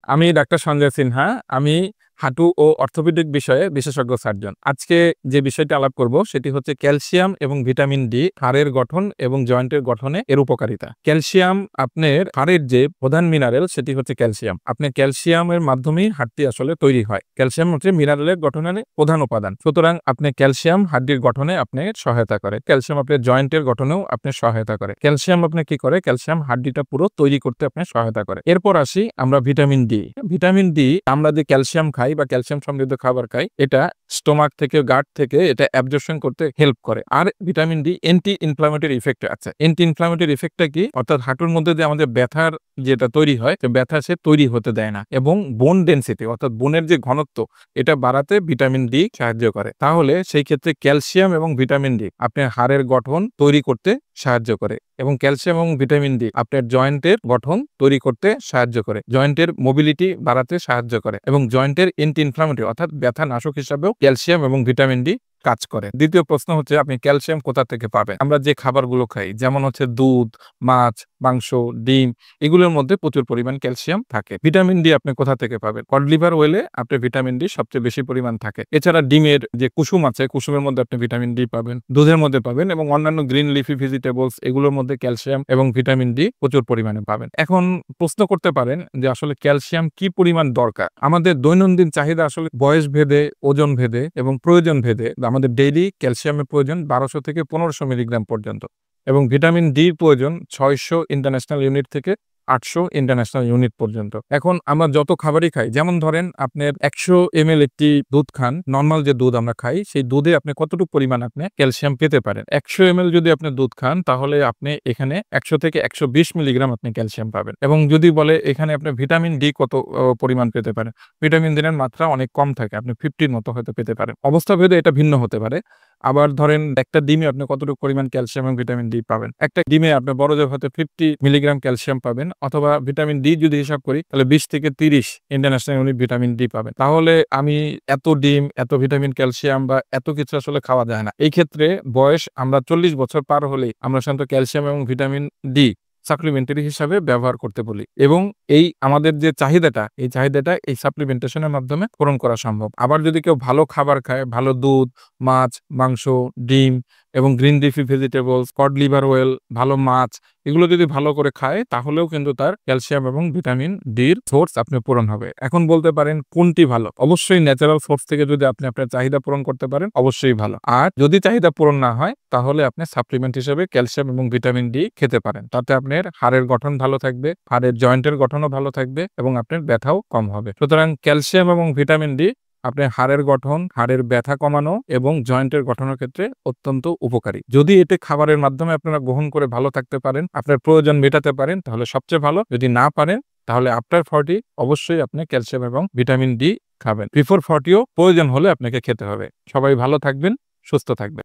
আমি ডাক্তার সঞ্জয় সিনহা। আমি হাঁটু ও অর্থোপেডিক বিষয়ে বিশেষজ্ঞ সার্জন। আজকে যে বিষয়টি আলাপ করব সেটি হচ্ছে ক্যালসিয়াম এবং ভিটামিন ডি হাড়ের গঠন এবং জয়েন্টের গঠনে এর উপকারিতা। ক্যালসিয়াম আপনার হাড়ের যে প্রধান মিনারেল সেটি হচ্ছে ক্যালসিয়াম। আপনার ক্যালসিয়ামের মাধ্যমেই হাড়টি আসলে তৈরি হয়। ক্যালসিয়াম হচ্ছে মিনারেলের গঠনের প্রধান উপাদান। সুতরাং আপনি ক্যালসিয়াম হাড়টির গঠনে আপনার সহায়তা করে। ক্যালসিয়াম আপনার জয়েন্টের গঠনেও আপনার সহায়তা করে। ক্যালসিয়াম আপনি কি করে? ক্যালসিয়াম হাড়টিটা পুরো তৈরি করতে আপনার সহায়তা করে। এরপর আসি আমরা ভিটামিন ডি। ভিটামিন ডি আমরা যে ক্যালসিয়াম খাই বা ক্যালসিয়াম সমৃদ্ধ খাবার খাই, এটা স্টোমাক থেকে গাট থেকে এটা অ্যাবজর্পশন করতে হেল্প করে। আর vitamin D anti inflammatory effect আছে। অ্যান্টি ইনফ্লামেটরি ইফেক্টটা কি? অর্থাৎ হাঁটুর মধ্যে যে আমাদের ব্যথার যেটা তৈরি হয়, ব্যথা সে তৈরি হতে দেয় না। এবং বোন ডেনসিটি অর্থাৎ বোনের যে ঘনত্ব এটা বাড়াতে ভিটামিন ডি সাহায্য করে। তাহলে সেই ক্ষেত্রে ক্যালসিয়াম এবং ভিটামিন ডি আপনার হাড়ের গঠন তৈরি করতে সাহায্য করে এবং ক্যালসিয়াম এবং ভিটামিন ডি আপনার জয়েন্টের গঠন তৈরি করতে সাহায্য করে, জয়েন্টের মোবিলিটি বাড়াতে সাহায্য করে এবং জয়েন্টের অ্যান্টি ইনফ্লামেটরি অর্থাৎ ব্যথা নাশক হিসাবেও ক্যালসিয়াম এবং ভিটামিন ডি কাজ করে। দ্বিতীয় প্রশ্ন হচ্ছে আপনি ক্যালসিয়াম কোথা থেকে পাবেন? আমরা যে খাবারগুলো খাই যেমন হচ্ছে দুধ, মাছ, মাংস, ডিম, এগুলোর মধ্যে প্রচুর পরিমাণ ক্যালসিয়াম থাকে। ভিটামিন ডি আপনি কোথা থেকে পাবেন? কড লিভার ওয়েলে আপনার ভিটামিন ডি সবচেয়ে বেশি পরিমাণ থাকে। এছাড়া ডিমের যে কুসুম আছে, কুসুমের মধ্যে আপনি ভিটামিন ডি পাবেন, দুধের মধ্যে পাবেন এবং অন্যান্য গ্রিন লিফি ভেজিটেবলস এগুলোর মধ্যে ক্যালসিয়াম এবং ভিটামিন ডি প্রচুর পরিমাণে পাবেন। এখন প্রশ্ন করতে পারেন যে আসলে ক্যালসিয়াম কি পরিমাণ দরকার? আমাদের দৈনন্দিন চাহিদা আসলে বয়স ভেদে, ওজন ভেদে এবং প্রয়োজন ভেদে আমাদের ডেইলি ক্যালসিয়ামের প্রয়োজন 1200 থেকে 1500 মিলিগ্রাম পর্যন্ত এবং ভিটামিন ডির প্রয়োজন 600 ইন্টারন্যাশনাল ইউনিট থেকে 800 ইন্টারন্যাশনাল ইউনিট পর্যন্ত। এখন আমরা যত খাবারই খাই, যেমন ধরেন আপনার 100 ml একটি দুধ খান, নরমাল যে দুধ আমরা খাই সেই দুধে আপনি কতটুকু পরিমাণ আপনি ক্যালসিয়াম পেতে পারেন? 100 ml যদি আপনি দুধ খান তাহলে আপনি এখানে 100 থেকে 120 মিলিগ্রাম আপনি ক্যালসিয়াম পাবেন। এবং যদি বলে এখানে আপনি ভিটামিন ডি কত পরিমাণ পেতে পারেন, ভিটামিন ডি এর মাত্রা অনেক কম থাকে, আপনি 50 মতো হয়তো পেতে পারেন। অবস্থা ভেদে এটা ভিন্ন হতে পারে। আবার ধরেন একটা ডিমে আপনি কতটুকু পরিমাণ ক্যালসিয়াম এবং ভিটামিন ডি পাবেন? একটা ডিমে আপনি বড়জোর হয়তো 50 মিলিগ্রাম ক্যালসিয়াম পাবেন, অথবা ভিটামিন ডি যদি হিসাব করি তাহলে 20 থেকে 30 ইন্টারন্যাশনাল ইউনিট ভিটামিন ডি পাবেন। তাহলে আমি এত ডিম, এত ভিটামিন, ক্যালসিয়াম বা এত কিছু আসলে খাওয়া যায় না। এই ক্ষেত্রে বয়স আমরা 40 বছর পার হলেই আমরা সাধারণত ক্যালসিয়াম এবং ভিটামিন ডি সাপ্লিমেন্টারি হিসাবে ব্যবহার করতে বলি এবং এই আমাদের যে চাহিদাটা এই সাপ্লিমেন্টেশনের মাধ্যমে পূরণ করা সম্ভব। আবার যদি কেউ ভালো খাবার খায়, ভালো দুধ, মাছ, মাংস, ডিম এবং green leafy vegetables, cod liver well, ভালো মাছ, এগুলো যদি ভালো করে খায় তাহলেও কিন্তু তার ক্যালসিয়াম এবং ভিটামিন ডির সোর্স আপনি পূরণ হবে। এখন বলতে পারেন কোনটি ভালো? অবশ্যই ন্যাচারাল সোর্স থেকে যদি আপনি আপনার চাহিদা পূরণ করতে পারেন অবশ্যই ভালো। আর যদি চাহিদা পূরণ না হয় তাহলে আপনি সাপ্লিমেন্ট হিসেবে ক্যালসিয়াম এবং ভিটামিন ডি খেতে পারেন। তাতে আপনার হাড়ের গঠন ভালো থাকবে, হাড়ের জয়েন্টের গঠনও ভালো থাকবে এবং আপনার ব্যথাও কম হবে। সুতরাং ক্যালসিয়াম এবং ভিটামিন ডি আপনার হাড়ের গঠন, হাড়ের ব্যথা কমানো এবং জয়েন্টের গঠনের ক্ষেত্রে অত্যন্ত উপকারী। যদি এটি খাবারের মাধ্যমে আপনারা গ্রহণ করে ভালো থাকতে পারেন, আপনার প্রয়োজন মেটাতে পারেন তাহলে সবচেয়ে ভালো। যদি না পারেন তাহলে আফটার 40 অবশ্যই আপনি ক্যালসিয়াম এবং ভিটামিন ডি খাবেন। বিফোর 40ও প্রয়োজন হলে আপনাকে খেতে হবে। সবাই ভালো থাকবেন, সুস্থ থাকবেন।